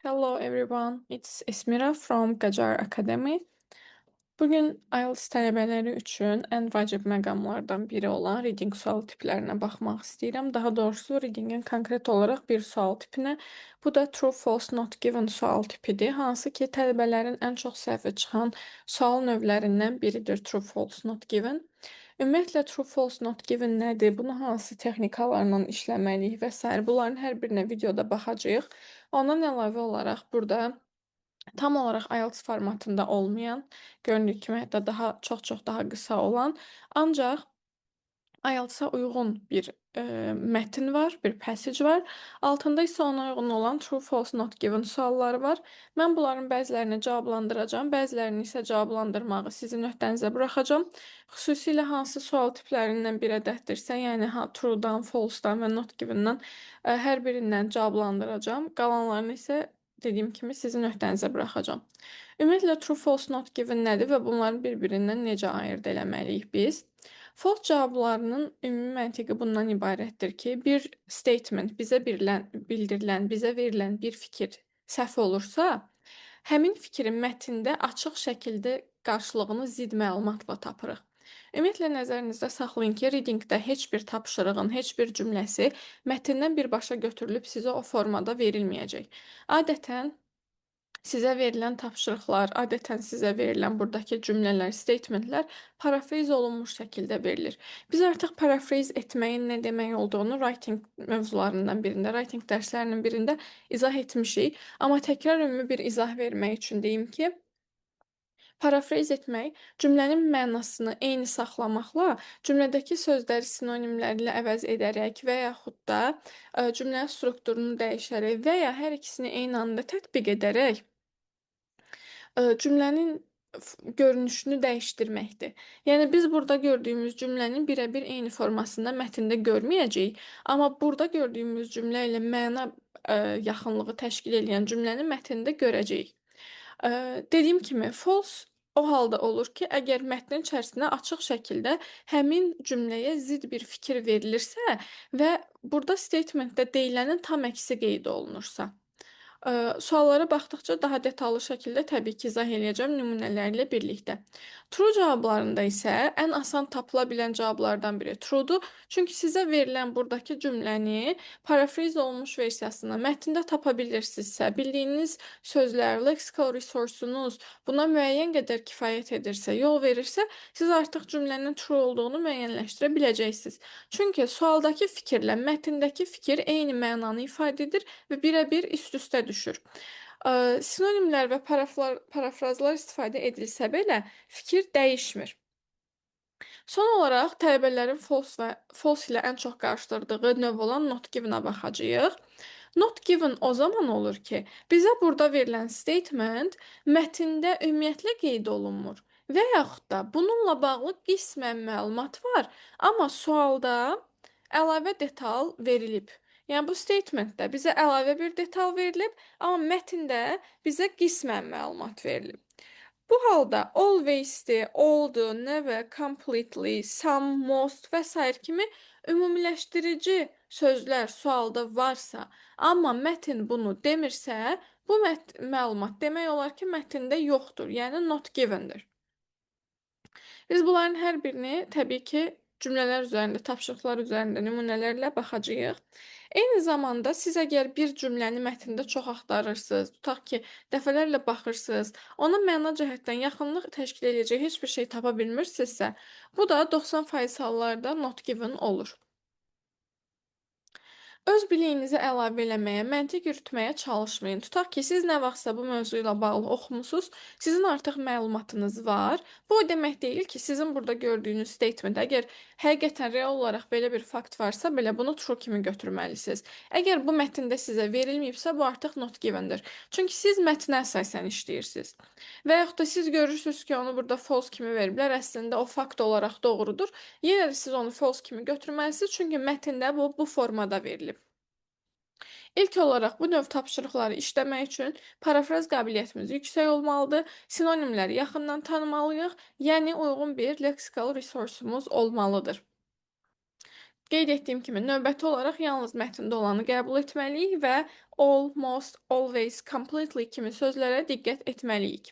Hello everyone, it's Esmira from Qajar Academy. Bugün IELTS tələbələri üçün ən vacib məqamlardan biri olan reading sual tiplərinə baxmaq istəyirəm. Daha doğrusu readingin konkret olaraq bir sual tipinə. Bu da true, false, not given sual tipidir. Hansı ki, tələbələrin ən çox səhvi çıxan sual növlərindən biridir true, false, not given. Ümumiyyətlə true, false, not given nədir? Bunu hansı texnikalarla işləməliyik və s. Bunların hər birinə videoda baxacağıq. Ondan əlavə olaraq burada tam olaraq IELTS formatında olmayan, göründüyü kimi hətta çox-çox daha qısa olan, ancaq IELTS-a uyğun bir mətn var, bir passage var. Altında isə ona uyğun olan true, false, not given sualları var. Mən bunların bəzilərini cavablandıracağam, bəzilərini isə cavablandırmağı sizin öhdənizə buraxacağam. Xüsusilə hansı sual tiplərindən bir ədəddirsə, yəni true-dan, false-dan və not given-dan hər birindən cavablandıracağam. Qalanlarını isə dediyim kimi sizin öhdənizə buraxacağam. Ümumiyyətlə true, false, not given nədir və bunların bir-birindən necə ayırd eləməliyik biz? False cavablarının ümumi məntiqi bundan ibarətdir ki, bir statement bildirilən, bizə verilən bir fikir səhv olursa, həmin fikrin mətndə açıq şəkildə qarşılığını zidd məlumatla tapırıq. Ümumiyyətlə nəzərinizdə saxlayın ki, readingdə heç bir tapşırığın, heç bir cümləsi mətndən birbaşa götürülüb sizə o formada verilməyəcək. Adətən sizə verilən tapşırıqlar, adətən sizə verilən buradakı cümlələr, statementlər parafraze olunmuş şəkildə verilir. Biz artıq parafraze etməyin nə demək olduğunu writing mövzularından birində, writing dərslərinin birində izah etmişik. Amma təkrar ümumi bir izah vermək üçün deyim ki, parafraze etmək cümlənin mənasını eyni saxlamaqla, cümlədəki sözləri sinonimlərlə əvəz edərək və yaxud da cümlənin strukturunu dəyişərək və ya hər ikisini eyni anda tətbiq edərək cümlənin görünüşünü dəyişdirməkdir. Yəni biz burada gördüyümüz cümlənin birə-bir eyni formasında mətndə görməyəcəyik, amma burada gördüyümüz cümlə ilə məna yaxınlığı təşkil edən cümləni mətndə görəcəyik. Dediyim kimi, false o halda olur ki, əgər mətnin içərisinə açıq şəkildə həmin cümləyə zidd bir fikir verilirsə və burada statementdə deyilənin tam əksi qeyd olunursa. Suallara baxdıqca daha detallı şəkildə təbii ki, izah eləyəcəm nümunələrlə birlikdə. True cavablarında isə ən asan tapıla bilən cavablardan biri truedur. Çünki sizə verilən buradakı cümləni parafraze olunmuş versiyasını mətndə tapa bilirsinizsə, bildiyiniz sözlər, lexical resource-unuz buna müəyyən qədər kifayət edirsə, yol verirsə, siz artıq cümlənin true olduğunu müəyyənləşdirə biləcəksiniz. Çünki sualdakı fikirlə mətndəki fikir eyni mənanı ifadə edir və birə-bir üst-üstə düşür. Sinonimlər və parafrazlar istifadə edilsə belə fikir dəyişmir. Son olaraq tələbələrin false ilə ən çox qarşılaşdırdığı növ olan not given-a baxacağıq. Not given o zaman olur ki, bizə burada verilən statement mətndə ümumiyyətlə qeyd olunmur və yaxud da bununla bağlı qismən məlumat var, amma sualda əlavə detal verilib. Yəni bu statementdə bizə əlavə bir detal verilib, amma mətndə bizə qismən məlumat verilib. Bu halda always-dir, all-dur, never, completely, some, most və s. kimi ümumiləşdirici sözlər sualda varsa, amma mətn bunu demirsə, bu məlumat demək olar ki, mətndə yoxdur, yəni not given-dir. Biz bunların hər birini təbii ki, cümlələr üzərində, tapşırıqlar üzərində nümunələrlə baxacağıq. Eyni zamanda siz əgər bir cümləni mətndə çox axtarırsınız, tutaq ki, dəfələrlə baxırsınız, ona məna cəhətdən yaxınlıq təşkil edəcək heç bir şey tapa bilmirsinizsə, bu da 90% hallarda not given olur. Öz biliyinizi əlavə eləməyə, məntiq yürütməyə çalışmayın. Tutaq ki, siz nə vaxtsa bu mövzu ilə bağlı oxumusunuz, sizin artıq məlumatınız var. Bu o demək deyil ki, sizin burada gördüyünüz statement, əgər həqiqətən real olaraq belə bir fakt varsa, belə bunu true kimi götürməlisiniz. Əgər bu mətndə sizə verilməyibsə, bu artıq not given-dir. Çünki siz mətnə əsasən işləyirsiniz. Və yaxud da siz görürsünüz ki, onu burada false kimi veriblər, əslində o fakt olaraq doğrudur. Yenə də siz onu false kimi götürməlisiniz, çünki mətndə bu formada verilib. İlk olaraq bu növ tapşırıqları işləmək üçün parafraz qabiliyyətimiz yüksək olmalıdır, sinonimləri yaxından tanımalıyıq, yəni uyğun bir lexical resource-umuz olmalıdır. Qeyd etdiyim kimi, növbəti olaraq yalnız mətndə olanı qəbul etməliyik və all, most, always, completely kimi sözlərə diqqət etməliyik.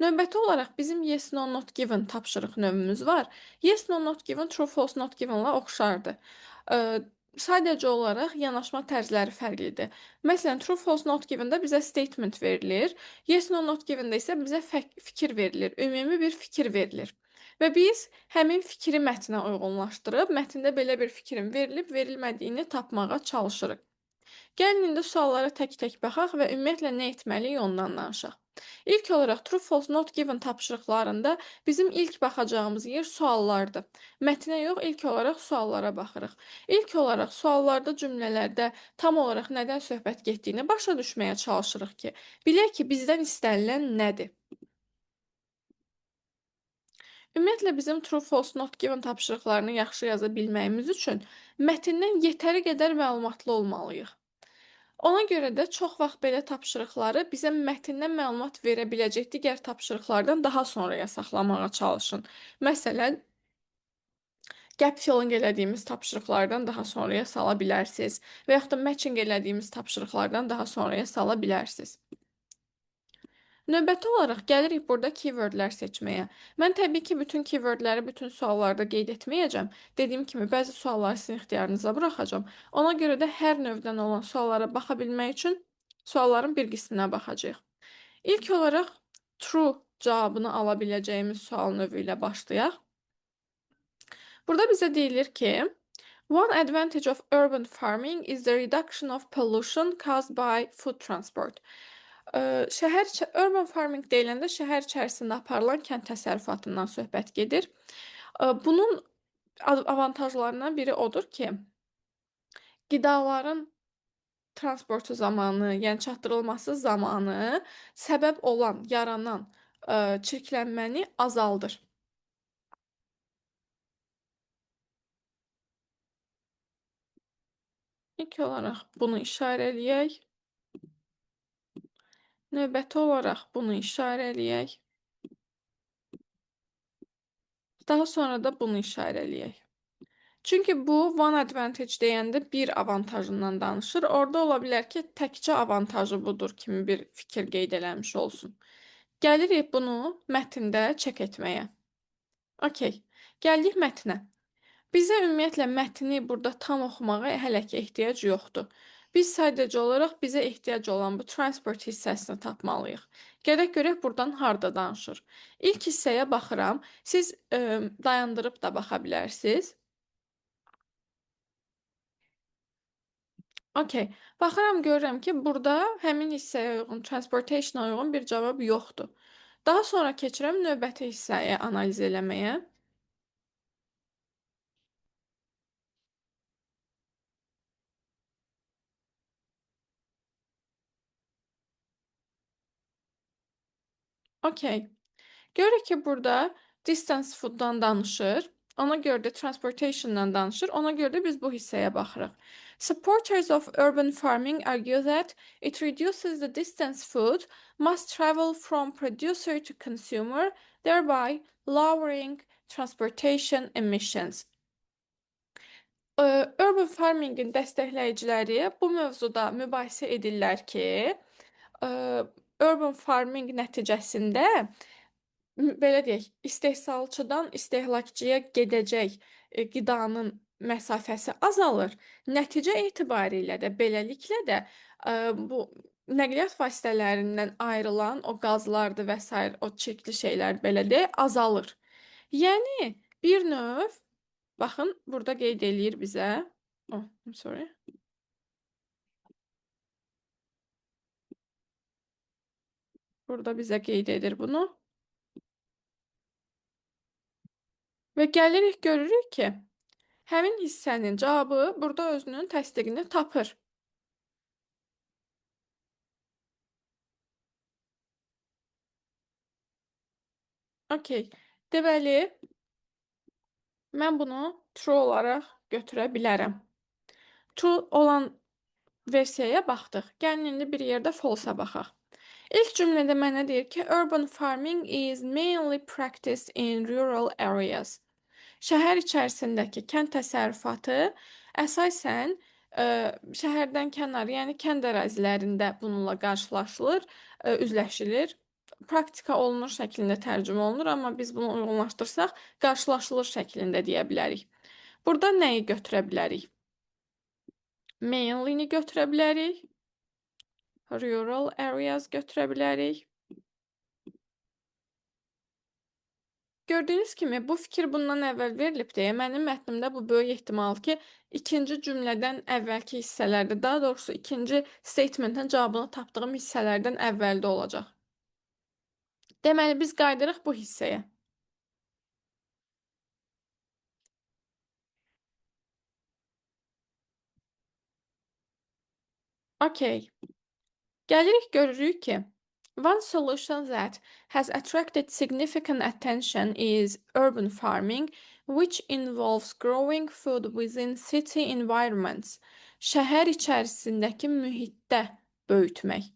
Növbəti olaraq bizim yes, no, not given tapşırıq növümüz var. Yes, no, not given, true, false, not given-la oxşardır. Sadəcə olaraq yanaşma tərzləri fərqlidir. Məsələn, true, false, not given-də bizə statement verilir. Yes, no, not given-də isə bizə fikir verilir, ümumi bir fikir verilir. Və biz həmin fikri mətnə uyğunlaşdırıb, mətndə belə bir fikrin verilib, verilmədiyini tapmağa çalışırıq. Gəlin indi suallara tək-tək baxaq və ümumiyyətlə nə etməliyik ondan danışaq. İlk olaraq true, false, not given tapşırıqlarında bizim ilk baxacağımız yer suallardır. Mətnə yox, ilk olaraq suallara baxırıq. İlk olaraq suallarda, cümlələrdə tam olaraq nədən söhbət getdiyini başa düşməyə çalışırıq ki, bilək ki, bizdən istənilən nədir. Ümumiyyətlə bizim true, false, not given tapşırıqlarını yaxşı yaza bilməyimiz üçün mətndən yetəri qədər məlumatlı olmalıyıq. Ona görə də çox vaxt belə tapşırıqları bizə mətndən məlumat verə biləcək digər tapşırıqlardan daha sonraya saxlamağa çalışın. Məsələn, gap filling elədiyimiz tapşırıqlardan daha sonraya sala bilərsiniz və yaxud da matching elədiyimiz tapşırıqlardan daha sonraya sala bilərsiniz. Növbəti olaraq gəlirik burada keywordlər seçməyə. Mən təbii ki, bütün keywordləri bütün suallarda qeyd etməyəcəm. Dediyim kimi, bəzi sualları sizin ixtiyarınıza buraxacağam. Ona görə də hər növdən olan suallara baxa bilmək üçün sualların bir qisminə baxacağıq. İlk olaraq true cavabını ala biləcəyimiz sual növü ilə başlayaq. Burada bizə deyilir ki, one advantage of urban farming is the reduction of pollution caused by food transport. Urban farming deyiləndə şəhər içərisində aparılan kənd təsərrüfatından söhbət gedir. Bunun avantajlarından biri odur ki, qidaların transportu zamanı, yəni çatdırılması zamanı səbəb olan, yaranan çirklənməni azaldır. İlk olaraq bunu işarələyək. Növbəti olaraq bunu işarələyək. Daha sonra da bunu işarələyək. Çünki bu one advantage deyəndə bir avantajından danışır. Orada ola bilər ki, təkcə avantajı budur kimi bir fikir qeyd eləmiş olsun. Gəlirik bunu mətndə çək etməyə. Okey. Gəldik mətnə. Bizə ümumiyyətlə mətni burada tam oxumağa hələ ki ehtiyac yoxdur. Biz sadəcə olaraq bizə ehtiyac olan bu transport hissəsini tapmalıyıq. Gərək görək buradan harda danışır. İlk hissəyə baxıram. Siz dayandırıb da baxa bilərsiniz. Okey. Baxıram, görürəm ki, burada həmin hissəyə uyğun, transportation-a uyğun bir cavab yoxdur. Daha sonra keçirəm növbəti hissəyə analiz eləməyə. Okey. Görürük ki, burada distance food'dan danışır. Ona görə də transportation'dan danışır. Ona görə də biz bu hissəyə baxırıq. Supporters of urban farming argue that it reduces the distance food must travel from producer to consumer, thereby lowering transportation emissions. Urban farmingin dəstəkləyiciləri bu mövzuda mübahisə edirlər ki, urban farming nəticəsində belə deyək, istehsalçıdan istehlakçıya gedəcək qidanın məsafəsi azalır. Nəticə etibarilə də beləliklə də bu nəqliyyat vasitələrindən ayrılan o qazlardır və s. o çirkli şeylər belə deyək, azalır. Yəni bir növ, baxın, burada qeyd eləyir bizə. Oh, I'm sorry. Burada bizə qeyd edir bunu. Və gəlirik, görürük ki, həmin hissənin cavabı burada özünün təsdiqini tapır. Okey. Deməli, mən bunu true olaraq götürə bilərəm. True olan versiyaya baxdıq. Gəlin indi bir yerdə false-a baxaq. İlk cümlədə mənə deyir ki, urban farming is mainly practiced in rural areas. Şəhər içərisindəki kənd təsərrüfatı əsasən şəhərdən kənar, yəni kənd ərazilərində bununla qarşılaşılır, üzləşilir. Praktika olunur şəklində tərcümə olunur, amma biz bunu uyğunlaşdırsaq qarşılaşılır şəklində deyə bilərik. Burada nəyi götürə bilərik? Mainly-ni götürə bilərik. Rural areas götürə bilərik. Gördüyünüz kimi bu fikir bundan əvvəl verilib deyə mənim mətnimdə bu böyük ehtimal ki, ikinci cümlədən əvvəlki hissələrdə, daha doğrusu ikinci statementin cavabını tapdığım hissələrdən əvvəldə olacaq. Deməli, biz qaydırıq bu hissəyə. Okey. Gəlirik görürük ki, one solution that has attracted significant attention is urban farming, which involves growing food within city environments. Şəhər içərisindəki mühitdə böyütmək.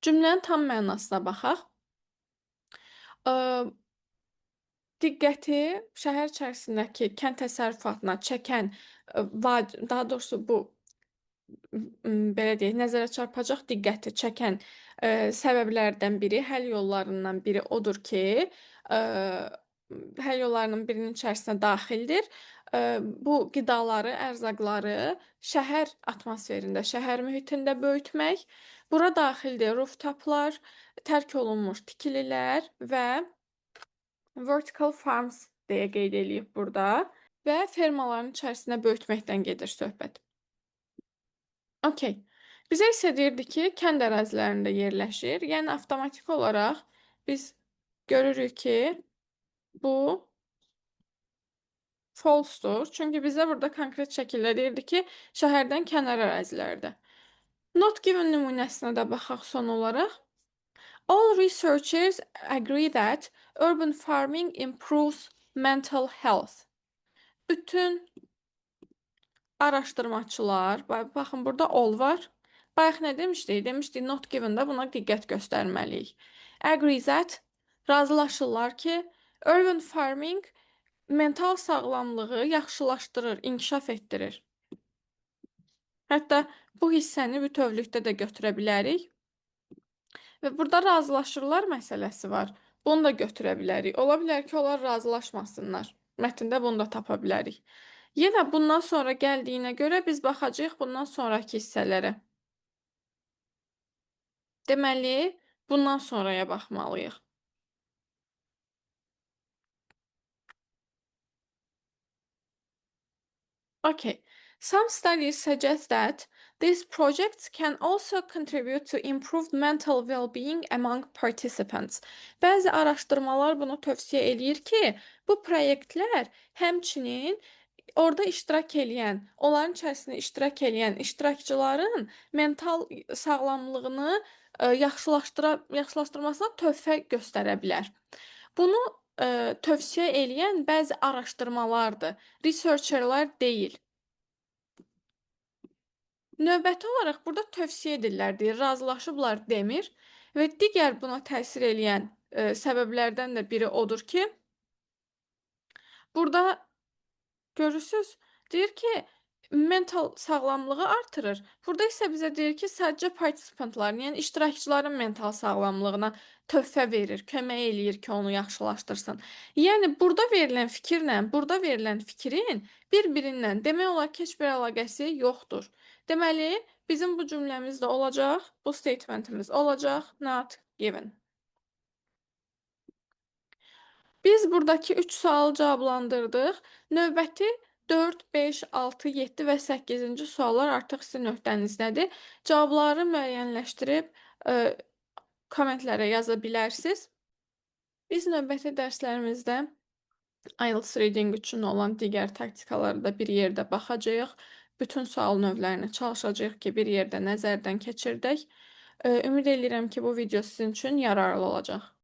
Cümlənin tam mənasına baxaq. Diqqəti şəhər içərisindəki kənd təsərrüfatına çəkən, daha doğrusu bu belə deyək, nəzərə çarpacaq diqqəti çəkən səbəblərdən biri, həll yollarından biri odur ki, ə, həll yollarının birinin içərisinə daxildir. Bu qidaları, ərzaqları şəhər atmosferində, şəhər mühitində böyütmək. Bura daxildir rooftoplar, tərk olunmuş tikililər və vertical farms deyə qeyd eləyib burada və fermaların içərisinə böyütməkdən gedir söhbət. Okey. Bizə isə deyirdi ki, kənd ərazilərində yerləşir. Yəni, avtomatik olaraq biz görürük ki, bu false-dur. Çünki bizə burada konkret şəkildə deyirdi ki, şəhərdən kənar ərazilərdə. Not given nümunəsinə də baxaq son olaraq. All researchers agree that urban farming improves mental health. Bütün araşdırmaçılar, baxın burada all var. Bayaq nə demişdik? Demişdik not given-də buna diqqət göstərməliyik. Agree that razılaşırlar ki, urban farming mental sağlamlığı yaxşılaşdırır, inkişaf etdirir. Hətta bu hissəni bütövlükdə də götürə bilərik. Və burada razılaşırlar məsələsi var. Bunu da götürə bilərik. Ola bilər ki, onlar razılaşmasınlar. Mətndə bunu da tapa bilərik. Yenə bundan sonra gəldiyinə görə biz baxacağıq bundan sonraki hissələrə. Deməli, bundan sonraya baxmalıyıq. Okay. Some studies suggest that these projects can also contribute to improved mental well-being among participants. Bəzi araşdırmalar bunu tövsiyə eləyir ki, bu proyektlər həmçinin orada iştirak eləyən, onların içərisində iştirak eləyən iştirakçıların mental sağlamlığını yaxşılaşdırmasına töhfə göstərə bilər. Bunu tövsiyə eləyən bəzi araşdırmalardır, researcherlər deyil. Növbəti olaraq burada tövsiyə edirlər deyir, razılaşıblar demir və digər buna təsir eləyən səbəblərdən də biri odur ki, burada görürsüz, deyir ki, mental sağlamlığı artırır. Burada isə bizə deyir ki, sadəcə participantların, yəni iştirakçıların mental sağlamlığına töhfə verir, kömək eləyir ki, onu yaxşılaşdırsın. Yəni, burada verilən fikirlə, burada verilən fikrin bir-birindən demək olar ki, heç bir əlaqəsi yoxdur. Deməli, bizim bu cümləmiz də olacaq, bu statementimiz olacaq, not given. Biz buradakı 3 sualı cavablandırdıq. Növbəti 4, 5, 6, 7 və 8-ci suallar artıq sizin nöqtənizdədir. Cavabları müəyyənləşdirib kommentlərə yaza bilərsiniz. Biz növbəti dərslərimizdə IELTS reading üçün olan digər taktikaları da bir yerdə baxacağıq. Bütün sual növlərini çalışacağıq ki, bir yerdə nəzərdən keçirdək. Ümid edirəm ki, bu video sizin üçün yararlı olacaq.